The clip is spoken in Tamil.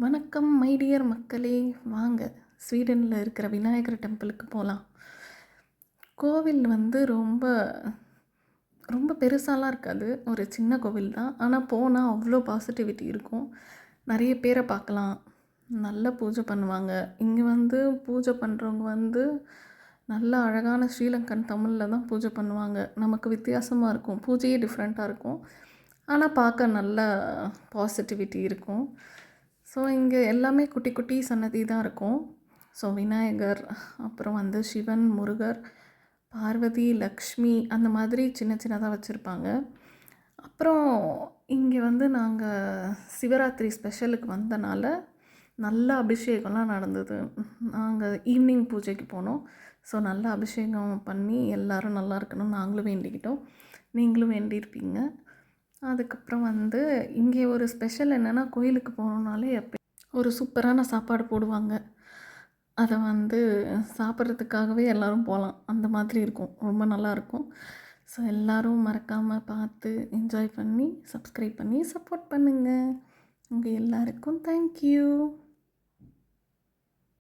வணக்கம் மை டியர் மக்களே, வாங்க ஸ்வீடனில் இருக்கிற விநாயகர் டெம்பிளுக்கு போகலாம். கோவில் வந்து ரொம்ப ரொம்ப பெருசாலாம் இருக்காது, ஒரு சின்ன கோவில் தான். ஆனால் போனால் அவ்வளோ பாசிட்டிவிட்டி இருக்கும். நிறைய பேரை பார்க்கலாம், நல்ல பூஜை பண்ணுவாங்க. இங்கே வந்து பூஜை பண்ணுறவங்க வந்து நல்ல அழகான ஸ்ரீலங்கன் தமிழில் தான் பூஜை பண்ணுவாங்க. நமக்கு வித்தியாசமாக இருக்கும், பூஜையே டிஃப்ரெண்ட்டாக இருக்கும். ஆனால் பார்க்க நல்ல பாசிட்டிவிட்டி இருக்கும். ஸோ இங்கே எல்லாமே குட்டி குட்டி சன்னதி தான் இருக்கும். ஸோ விநாயகர், அப்புறம் வந்து சிவன், முருகர், பார்வதி, லக்ஷ்மி அந்த மாதிரி சின்ன சின்னதாக வச்சுருப்பாங்க. அப்புறம் இங்கே வந்து நாங்கள் சிவராத்திரி ஸ்பெஷலுக்கு வந்தனால நல்ல அபிஷேகம்லாம் நடந்தது. நாங்கள் ஈவினிங் பூஜைக்கு போனோம். ஸோ நல்ல அபிஷேகம் பண்ணி எல்லோரும் நல்லா இருக்கணும்னு நாங்களும் வேண்டிக்கிட்டோம். நீங்களும் வேண்டியிருப்பீங்க. அதுக்கப்புறம் வந்து இங்கே ஒரு ஸ்பெஷல் என்னென்னா, கோயிலுக்கு போனோம்னாலே ஒரு சூப்பரான சாப்பாடு போடுவாங்க. அதை வந்து சாப்பிட்றதுக்காகவே எல்லோரும் போகலாம், அந்த மாதிரி இருக்கும், ரொம்ப நல்லாயிருக்கும். ஸோ எல்லோரும் மறக்காமல் பார்த்து என்ஜாய் பண்ணி சப்ஸ்கிரைப் பண்ணி சப்போர்ட் பண்ணுங்கள். உங்கள் எல்லாருக்கும் தேங்க்யூ.